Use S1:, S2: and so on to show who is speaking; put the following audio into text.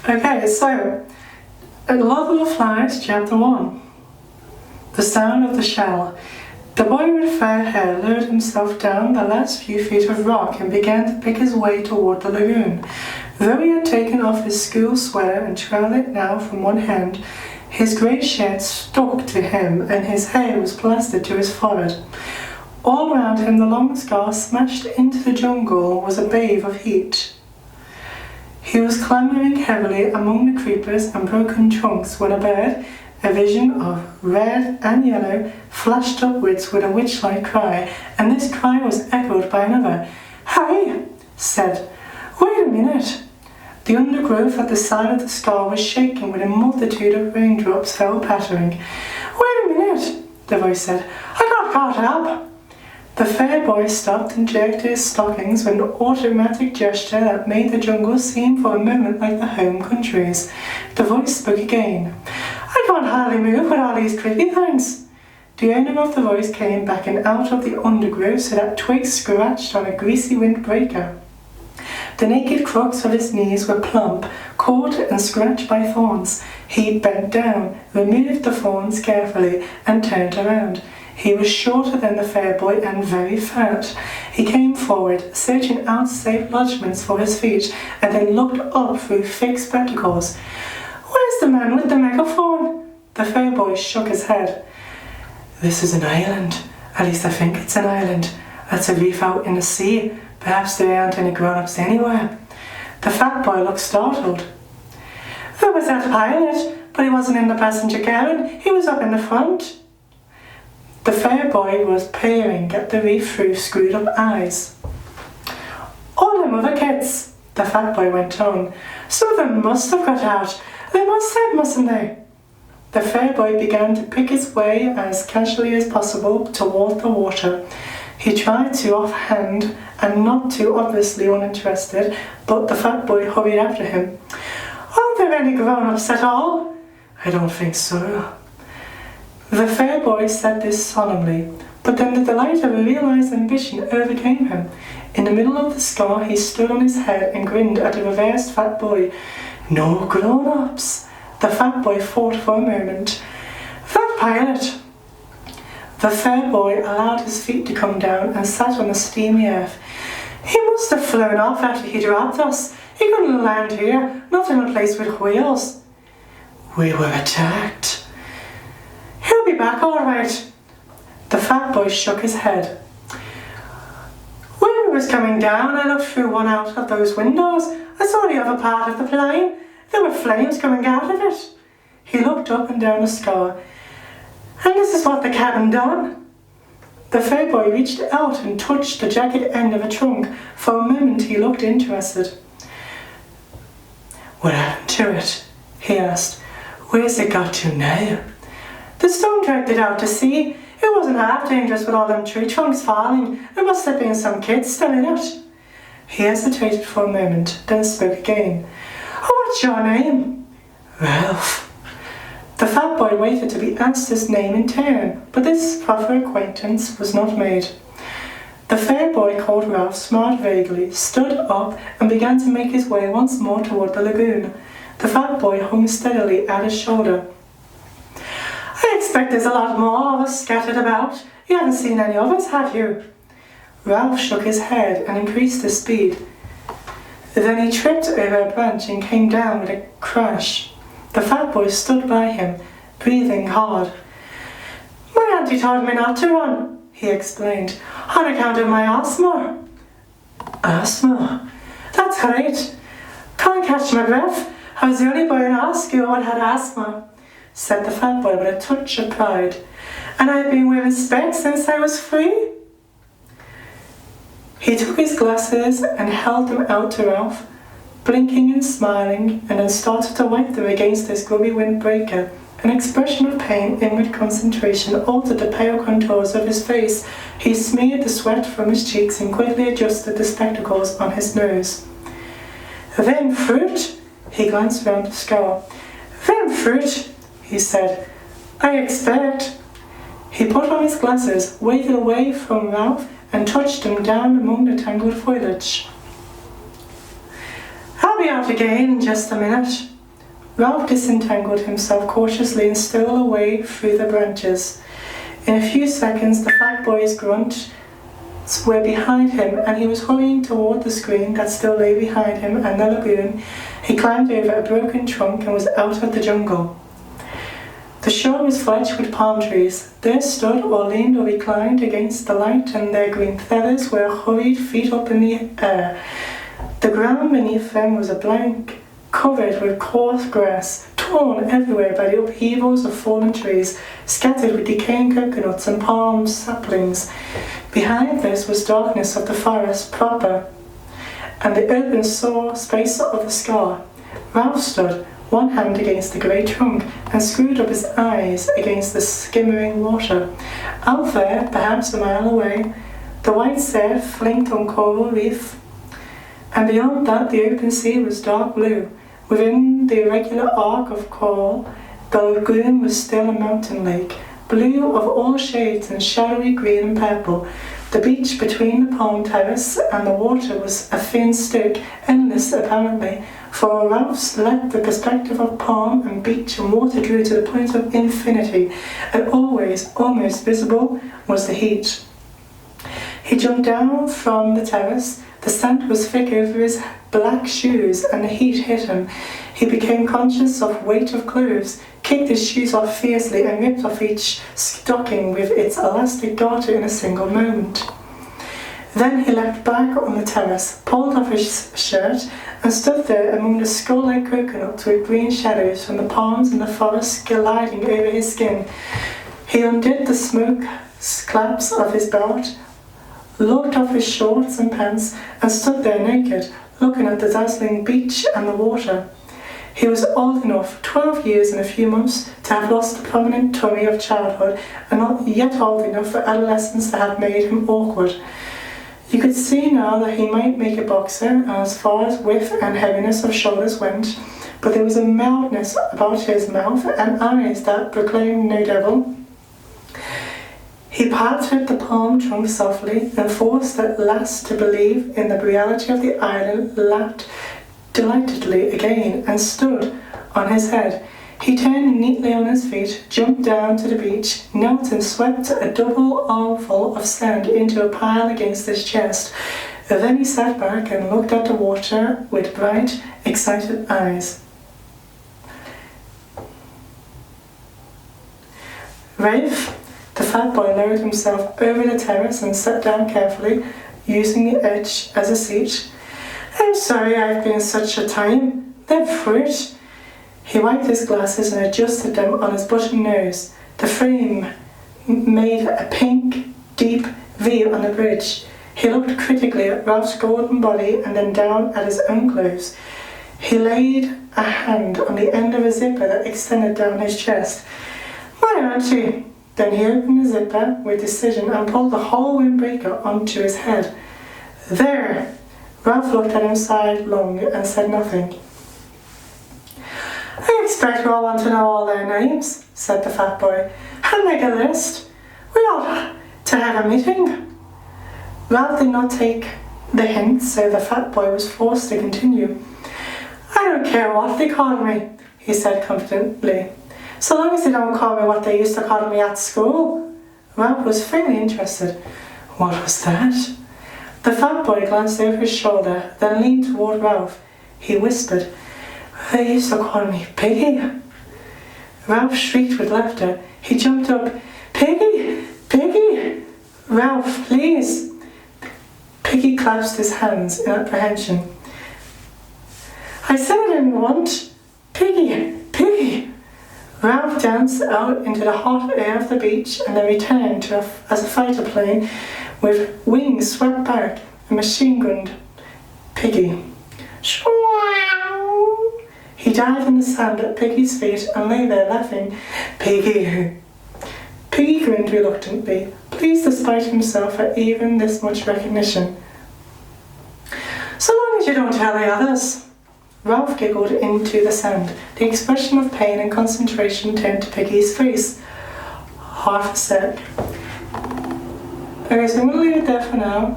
S1: Okay, so, Lord of the Flies, Chapter 1. The Sound of the Shell. The boy with fair hair lowered himself down the last few feet of rock and began to pick his way toward the lagoon. Though he had taken off his school sweater and trailed it now from one hand, his grey shirt stuck to him and his hair was plastered to his forehead. All round him the long scar smashed into the jungle was a bathe of heat. He was clambering heavily among the creepers and broken trunks when a bird, a vision of red and yellow, flashed upwards with a witch-like cry, and this cry was echoed by another. "Hey!" said. "Wait a minute!" The undergrowth at the side of the scar was shaking with a multitude of raindrops fell pattering. "Wait a minute!" the voice said. "I got caught up!" The fair boy stopped and jerked his stockings with an automatic gesture that made the jungle seem for a moment like the home countries. The voice spoke again. "I can't hardly move with all these creepy things." The owner of the voice came backing out of the undergrowth so that twigs scratched on a greasy windbreaker. The naked crooks of his knees were plump, caught and scratched by thorns. He bent down, removed the thorns carefully, and turned around. He was shorter than the fair boy and very fat. He came forward, searching out safe lodgments for his feet, and then looked up through thick spectacles. "Where's the man with the megaphone?" The fair boy shook his head. "This is an island. At least I think it's an island. That's a reef out in the sea. Perhaps there aren't any grown-ups anywhere." The fat boy looked startled. "There was that pilot, but he wasn't in the passenger cabin. He was up in the front." The fair boy was peering at the reef through screwed-up eyes. "All them other kids," the fat boy went on. "Some of them must have got out. They must have, mustn't they?" The fair boy began to pick his way as casually as possible toward the water. He tried to offhand and not too obviously uninterested, but the fat boy hurried after him. "Aren't there any grown-ups at all?" "I don't think so." The fair boy said this solemnly, but then the delight of a realized ambition overcame him. In the middle of the scar he stood on his head and grinned at the reversed fat boy. "No grown-ups." The fat boy thought for a moment. "That pilot." The fair boy allowed his feet to come down and sat on the steamy earth. "He must have flown off after he dropped us. He couldn't land here, not in a place with wheels." "We were attacked." "He'll be back all right." The fat boy shook his head. "When it was coming down, I looked through one out of those windows. I saw the other part of the plane. There were flames coming out of it." He looked up and down the scar. "And this is what the cabin done." The fair boy reached out and touched the jagged end of a trunk. For a moment he looked interested. "What happened to it?" he asked. "Where's it got to now?" "The storm dragged it out to sea. It wasn't half dangerous with all them tree trunks falling. There must have been some kids still in it." He hesitated for a moment, then spoke again. "Oh, what's your name?" "Ralph." The fat boy waited to be asked his name in turn, but this proper acquaintance was not made. The fair boy called Ralph smiled vaguely, stood up, and began to make his way once more toward the lagoon. The fat boy hung steadily at his shoulder. "I expect there's a lot more of us scattered about. You haven't seen any of us, have you?" Ralph shook his head and increased his speed. Then he tripped over a branch and came down with a crash. The fat boy stood by him, breathing hard. "My auntie told me not to run," he explained, "on account of my asthma." "Asthma?" "That's right. Can't catch my breath. I was the only boy in our school that had asthma," said the fat boy with a touch of pride. "And I've been wearing specs since I was 3. He took his glasses and held them out to Ralph, blinking and smiling, and then started to wipe them against his grubby windbreaker. An expression of pain, inward concentration, altered the pale contours of his face. He smeared the sweat from his cheeks and quickly adjusted the spectacles on his nose. "Them fruit?" He glanced round the scar. "Them fruit," he said. "I expect." He put on his glasses, waited away from Ralph, and touched them down among the tangled foliage. "I'll be out again in just a minute," Ralph disentangled himself cautiously and stole away through the branches. In a few seconds, the fat boy's grunts were behind him, and he was hurrying toward the screen that still lay behind him and the lagoon. He climbed over a broken trunk and was out of the jungle. The shore was fledged with palm trees. There stood or leaned or reclined against the light, and their green feathers were hurried feet up in the air. The ground beneath them was a blank, covered with coarse grass, torn everywhere by the upheavals of fallen trees, scattered with decaying coconuts and palm saplings. Behind this was darkness of the forest proper, and the open sore space of the scar. Ralph stood, one hand against the grey trunk, and screwed up his eyes against the skimmering water. Out there, perhaps a mile away, the white surf flinked on coral reef, and beyond that the open sea was dark blue. Within the irregular arc of coral, the lagoon was still a mountain lake, blue of all shades and shadowy green and purple. The beach between the palm terrace and the water was a thin stick, endless apparently, for Ralph let the perspective of palm and beach and water drew to the point of infinity, and always, almost visible, was the heat. He jumped down from the terrace. The sand was thick over his black shoes, and the heat hit him. He became conscious of weight of clothes, kicked his shoes off fiercely, and ripped off each stocking with its elastic garter in a single moment. Then he leapt back on the terrace, pulled off his shirt, and stood there among the skull-like coconuts with green shadows from the palms and the forest gliding over his skin. He undid the smoke claps of his belt, locked off his shorts and pants, and stood there naked, looking at the dazzling beach and the water. He was old enough, 12 years and a few months, to have lost the prominent tummy of childhood, and not yet old enough for adolescence to have made him awkward. You could see now that he might make a boxer as far as width and heaviness of shoulders went, but there was a mildness about his mouth and eyes that proclaimed no devil. He patted the palm trunk softly, and forced at last to believe in the reality of the island, laughed delightedly again, and stood on his head. He turned neatly on his feet, jumped down to the beach, knelt and swept a double armful of sand into a pile against his chest. Then he sat back and looked at the water with bright, excited eyes. Rafe, the fat boy, lowered himself over the terrace and sat down carefully, using the edge as a seat. "I'm sorry I've been such a time. They're fruit." He wiped his glasses and adjusted them on his button nose. The frame made a pink, deep V on the bridge. He looked critically at Ralph's golden body and then down at his own clothes. He laid a hand on the end of a zipper that extended down his chest. "My auntie." Then he opened the zipper with decision and pulled the whole windbreaker onto his head. "There!" Ralph looked at him sidelong and said nothing. "I expect we all want to know all their names," said the fat boy. "I'll make a list. We ought to have a meeting." Ralph did not take the hint, so the fat boy was forced to continue. "I don't care what they call me," he said confidently, "so long as they don't call me what they used to call me at school." Ralph was faintly interested. What was that? The fat boy glanced over his shoulder, then leaned toward Ralph. He whispered, "They used to call me Piggy." Ralph shrieked with laughter. He jumped up. "Piggy! Piggy! Ralph, please!" Piggy clasped his hands in apprehension. "I said I didn't want. Piggy! Piggy!" Ralph danced out into the hot air of the beach and then returned as a fighter plane with wings swept back and machine-gunned Piggy. He dived in the sand at Piggy's feet and lay there laughing. "Piggy!" Piggy grinned reluctantly, pleased despite himself at even this much recognition. "So long as you don't tell the others." Ralph giggled into the sand. The expression of pain and concentration turned to Piggy's face. Half a sec. Okay, so I'm going to leave it there for now.